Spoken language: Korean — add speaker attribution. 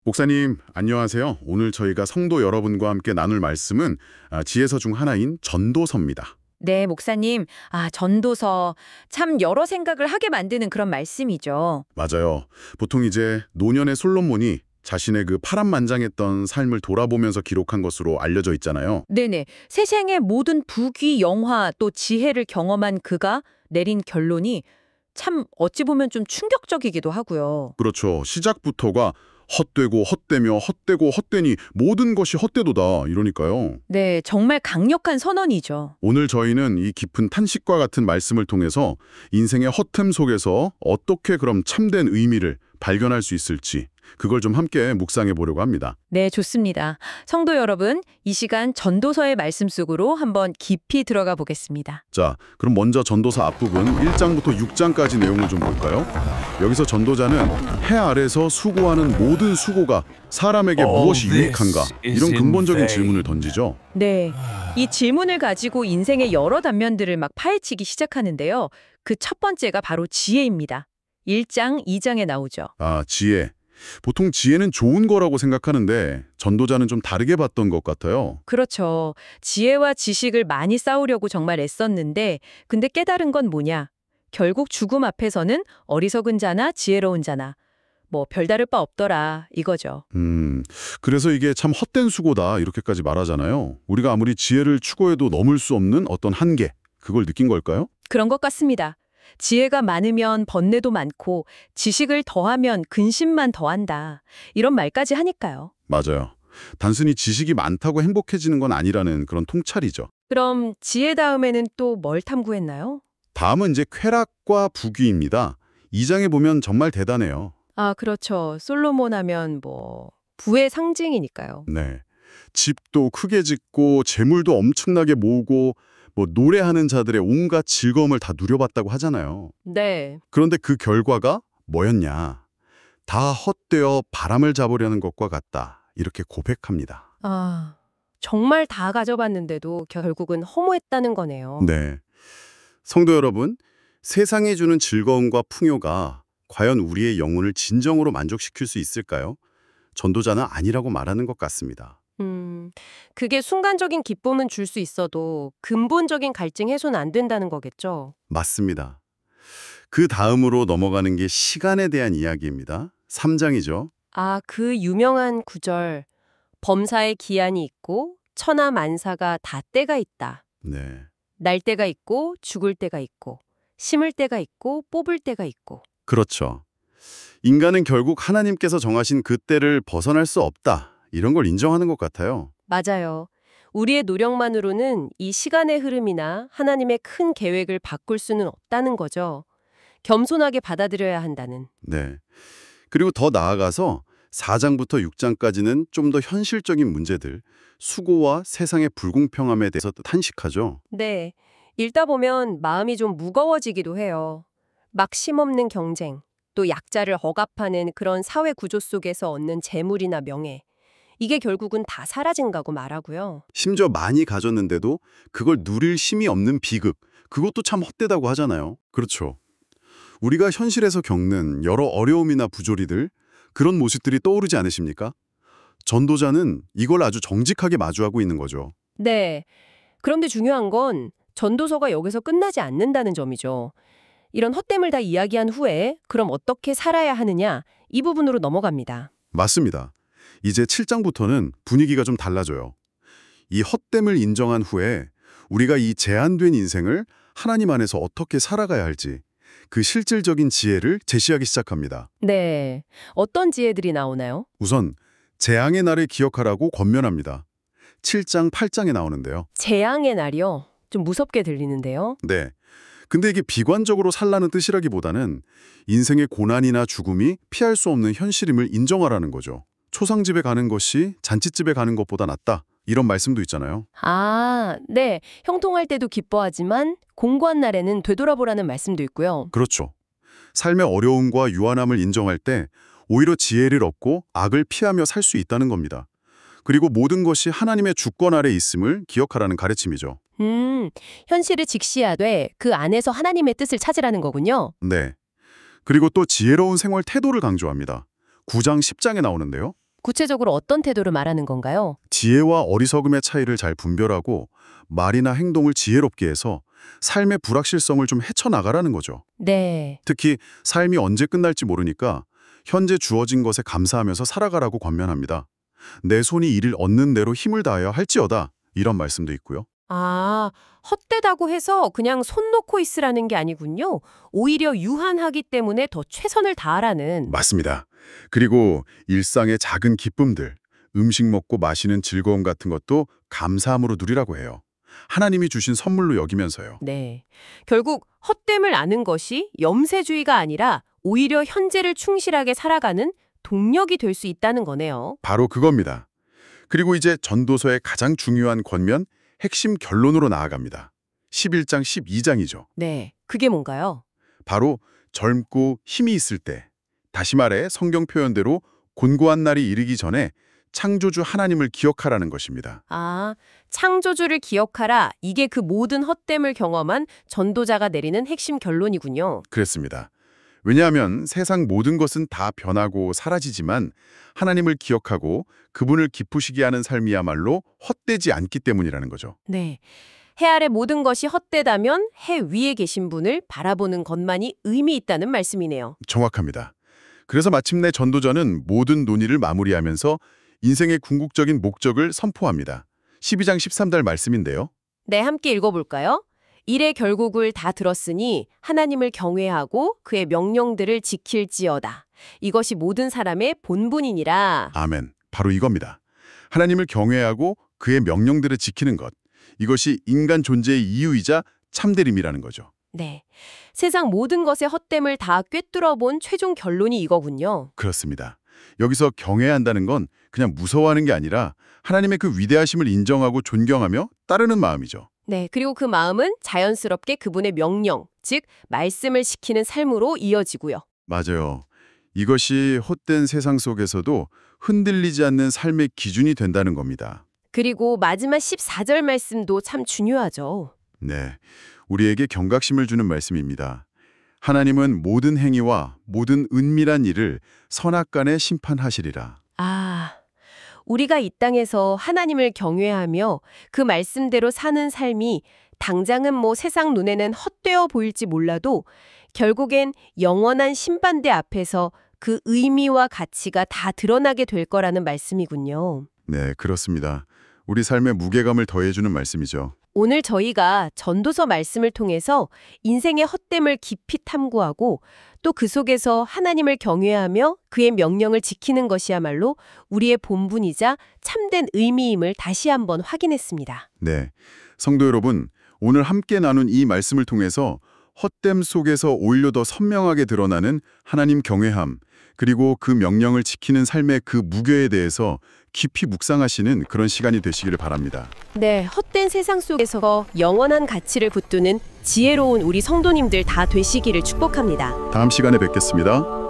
Speaker 1: 목사님, 안녕하세요. 오늘 저희가 성도 여러분과 함께 나눌 말씀은 지혜서 중 하나인 전도서입니다.
Speaker 2: 네, 목사님. 전도서. 참 여러 생각을 하게 만드는 그런 말씀이죠.
Speaker 1: 맞아요. 보통 이제 노년의 솔로몬이 자신의 그 파란만장했던 삶을 돌아보면서 기록한 것으로 알려져 있잖아요.
Speaker 2: 네네. 세상의 모든 부귀, 영화, 또 지혜를 경험한 그가 내린 결론이 참 어찌 보면 좀 충격적이기도 하고요.
Speaker 1: 그렇죠. 시작부터가 헛되고 헛되며 헛되고 헛되니 모든 것이 헛되도다 이러니까요.
Speaker 2: 네, 정말 강력한 선언이죠.
Speaker 1: 오늘 저희는 이 깊은 탄식과 같은 말씀을 통해서 인생의 허템 속에서 어떻게 그럼 참된 의미를 발견할 수 있을지 그걸 좀 함께 묵상해 보려고 합니다.
Speaker 2: 네, 좋습니다. 성도 여러분, 이 시간 전도서의 말씀 속으로 한번 깊이 들어가 보겠습니다.
Speaker 1: 자, 그럼 먼저 전도서 앞부분 1장부터 6장까지 내용을 좀 볼까요? 여기서 전도자는 해 아래서 수고하는 모든 수고가 사람에게 무엇이 유익한가? 이런 근본적인 질문을 던지죠.
Speaker 2: 네, 이 질문을 가지고 인생의 여러 단면들을 막 파헤치기 시작하는데요. 그 첫 번째가 바로 지혜입니다. 1장, 2장에 나오죠.
Speaker 1: 지혜. 보통 지혜는 좋은 거라고 생각하는데 전도자는 좀 다르게 봤던 것 같아요.
Speaker 2: 그렇죠. 지혜와 지식을 많이 쌓으려고 정말 애썼는데, 근데 깨달은 건 뭐냐? 결국 죽음 앞에서는 어리석은 자나 지혜로운 자나, 별다를 바 없더라, 이거죠.
Speaker 1: 그래서 이게 참 헛된 수고다 이렇게까지 말하잖아요. 우리가 아무리 지혜를 추구해도 넘을 수 없는 어떤 한계, 그걸 느낀 걸까요?
Speaker 2: 그런 것 같습니다. 지혜가 많으면 번뇌도 많고, 지식을 더하면 근심만 더한다. 이런 말까지 하니까요.
Speaker 1: 맞아요. 단순히 지식이 많다고 행복해지는 건 아니라는 그런 통찰이죠.
Speaker 2: 그럼 지혜 다음에는 또 뭘 탐구했나요?
Speaker 1: 다음은 이제 쾌락과 부귀입니다. 2장에 보면 정말 대단해요.
Speaker 2: 그렇죠. 솔로몬 하면 부의 상징이니까요.
Speaker 1: 네. 집도 크게 짓고 재물도 엄청나게 모으고 노래하는 자들의 온갖 즐거움을 다 누려봤다고 하잖아요.
Speaker 2: 네.
Speaker 1: 그런데 그 결과가 뭐였냐? 다 헛되어 바람을 잡으려는 것과 같다. 이렇게 고백합니다.
Speaker 2: 정말 다 가져봤는데도 결국은 허무했다는 거네요.
Speaker 1: 네. 성도 여러분, 세상이 주는 즐거움과 풍요가 과연 우리의 영혼을 진정으로 만족시킬 수 있을까요? 전도자는 아니라고 말하는 것 같습니다.
Speaker 2: 그게 순간적인 기쁨은 줄 수 있어도 근본적인 갈증 해소는 안 된다는 거겠죠?
Speaker 1: 맞습니다. 그 다음으로 넘어가는 게 시간에 대한 이야기입니다. 3장이죠.
Speaker 2: 그 유명한 구절. 범사에 기한이 있고 천하 만사가 다 때가 있다.
Speaker 1: 네.
Speaker 2: 날 때가 있고 죽을 때가 있고 심을 때가 있고 뽑을 때가 있고.
Speaker 1: 그렇죠. 인간은 결국 하나님께서 정하신 그 때를 벗어날 수 없다. 이런 걸 인정하는 것 같아요.
Speaker 2: 맞아요. 우리의 노력만으로는 이 시간의 흐름이나 하나님의 큰 계획을 바꿀 수는 없다는 거죠. 겸손하게 받아들여야 한다는.
Speaker 1: 네. 그리고 더 나아가서 4장부터 6장까지는 좀 더 현실적인 문제들, 수고와 세상의 불공평함에 대해서 탄식하죠.
Speaker 2: 네. 읽다 보면 마음이 좀 무거워지기도 해요. 막 심없는 경쟁, 또 약자를 억압하는 그런 사회 구조 속에서 얻는 재물이나 명예. 이게 결국은 다 사라진 거고 말하고요.
Speaker 1: 심지어 많이 가졌는데도 그걸 누릴 힘이 없는 비극, 그것도 참 헛되다고 하잖아요. 그렇죠. 우리가 현실에서 겪는 여러 어려움이나 부조리들, 그런 모습들이 떠오르지 않으십니까? 전도자는 이걸 아주 정직하게 마주하고 있는 거죠.
Speaker 2: 네. 그런데 중요한 건 전도서가 여기서 끝나지 않는다는 점이죠. 이런 헛됨을 다 이야기한 후에 그럼 어떻게 살아야 하느냐, 이 부분으로 넘어갑니다.
Speaker 1: 맞습니다. 이제 7장부터는 분위기가 좀 달라져요. 이 헛됨을 인정한 후에 우리가 이 제한된 인생을 하나님 안에서 어떻게 살아가야 할지 그 실질적인 지혜를 제시하기 시작합니다.
Speaker 2: 네. 어떤 지혜들이 나오나요?
Speaker 1: 우선 재앙의 날을 기억하라고 권면합니다. 7장, 8장에 나오는데요.
Speaker 2: 재앙의 날이요? 좀 무섭게 들리는데요.
Speaker 1: 네. 근데 이게 비관적으로 살라는 뜻이라기보다는 인생의 고난이나 죽음이 피할 수 없는 현실임을 인정하라는 거죠. 초상집에 가는 것이 잔칫집에 가는 것보다 낫다. 이런 말씀도 있잖아요.
Speaker 2: 네. 형통할 때도 기뻐하지만 공고한 날에는 되돌아보라는 말씀도 있고요.
Speaker 1: 그렇죠. 삶의 어려움과 유한함을 인정할 때 오히려 지혜를 얻고 악을 피하며 살 수 있다는 겁니다. 그리고 모든 것이 하나님의 주권 아래 있음을 기억하라는 가르침이죠.
Speaker 2: 현실을 직시하되 그 안에서 하나님의 뜻을 찾으라는 거군요.
Speaker 1: 네. 그리고 또 지혜로운 생활 태도를 강조합니다. 9장 10장에 나오는데요.
Speaker 2: 구체적으로 어떤 태도를 말하는 건가요?
Speaker 1: 지혜와 어리석음의 차이를 잘 분별하고 말이나 행동을 지혜롭게 해서 삶의 불확실성을 좀 헤쳐나가라는 거죠.
Speaker 2: 네.
Speaker 1: 특히 삶이 언제 끝날지 모르니까 현재 주어진 것에 감사하면서 살아가라고 권면합니다. 내 손이 이를 얻는 대로 힘을 다하여 할지어다. 이런 말씀도 있고요.
Speaker 2: 아, 헛되다고 해서 그냥 손 놓고 있으라는 게 아니군요. 오히려 유한하기 때문에 더 최선을 다하라는.
Speaker 1: 맞습니다. 그리고 일상의 작은 기쁨들, 음식 먹고 마시는 즐거움 같은 것도 감사함으로 누리라고 해요. 하나님이 주신 선물로 여기면서요.
Speaker 2: 네. 결국 헛됨을 아는 것이 염세주의가 아니라 오히려 현재를 충실하게 살아가는 동력이 될 수 있다는 거네요.
Speaker 1: 바로 그겁니다. 그리고 이제 전도서의 가장 중요한 권면, 핵심 결론으로 나아갑니다. 11장 12장이죠.
Speaker 2: 네. 그게 뭔가요?
Speaker 1: 바로 젊고 힘이 있을 때, 다시 말해 성경 표현대로 곤고한 날이 이르기 전에 창조주 하나님을 기억하라는 것입니다.
Speaker 2: 아, 창조주를 기억하라. 이게 그 모든 헛됨을 경험한 전도자가 내리는 핵심 결론이군요.
Speaker 1: 그랬습니다. 왜냐하면 세상 모든 것은 다 변하고 사라지지만 하나님을 기억하고 그분을 기쁘시게 하는 삶이야말로 헛되지 않기 때문이라는 거죠.
Speaker 2: 네. 해 아래 모든 것이 헛되다면 해 위에 계신 분을 바라보는 것만이 의미 있다는 말씀이네요.
Speaker 1: 정확합니다. 그래서 마침내 전도자는 모든 논의를 마무리하면서 인생의 궁극적인 목적을 선포합니다. 12장 13절 말씀인데요.
Speaker 2: 네, 함께 읽어볼까요? 일의 결국을 다 들었으니 하나님을 경외하고 그의 명령들을 지킬지어다. 이것이 모든 사람의 본분이니라.
Speaker 1: 아멘. 바로 이겁니다. 하나님을 경외하고 그의 명령들을 지키는 것. 이것이 인간 존재의 이유이자 참되림이라는 거죠.
Speaker 2: 네. 세상 모든 것의 헛됨을 다 꿰뚫어 본 최종 결론이 이거군요.
Speaker 1: 그렇습니다. 여기서 경외한다는 건 그냥 무서워하는 게 아니라 하나님의 그 위대하심을 인정하고 존경하며 따르는 마음이죠.
Speaker 2: 네. 그리고 그 마음은 자연스럽게 그분의 명령, 즉 말씀을 지키는 삶으로 이어지고요.
Speaker 1: 맞아요. 이것이 헛된 세상 속에서도 흔들리지 않는 삶의 기준이 된다는 겁니다.
Speaker 2: 그리고 마지막 14절 말씀도 참 중요하죠.
Speaker 1: 네, 우리에게 경각심을 주는 말씀입니다. 하나님은 모든 행위와 모든 은밀한 일을 선악간에 심판하시리라.
Speaker 2: 아, 우리가 이 땅에서 하나님을 경외하며 그 말씀대로 사는 삶이 당장은 뭐 세상 눈에는 헛되어 보일지 몰라도 결국엔 영원한 심판대 앞에서 그 의미와 가치가 다 드러나게 될 거라는 말씀이군요.
Speaker 1: 네, 그렇습니다. 우리 삶에 무게감을 더해주는 말씀이죠.
Speaker 2: 오늘 저희가 전도서 말씀을 통해서 인생의 헛됨을 깊이 탐구하고 또 그 속에서 하나님을 경외하며 그의 명령을 지키는 것이야말로 우리의 본분이자 참된 의미임을 다시 한번 확인했습니다.
Speaker 1: 네, 성도 여러분, 오늘 함께 나눈 이 말씀을 통해서 헛됨 속에서 오히려 더 선명하게 드러나는 하나님 경외함, 그리고 그 명령을 지키는 삶의 그 무게에 대해서 깊이 묵상하시는 그런 시간이 되시기를 바랍니다.
Speaker 2: 네, 헛된 세상 속에서 영원한 가치를 붙드는 지혜로운 우리 성도님들 다 되시기를 축복합니다.
Speaker 1: 다음 시간에 뵙겠습니다.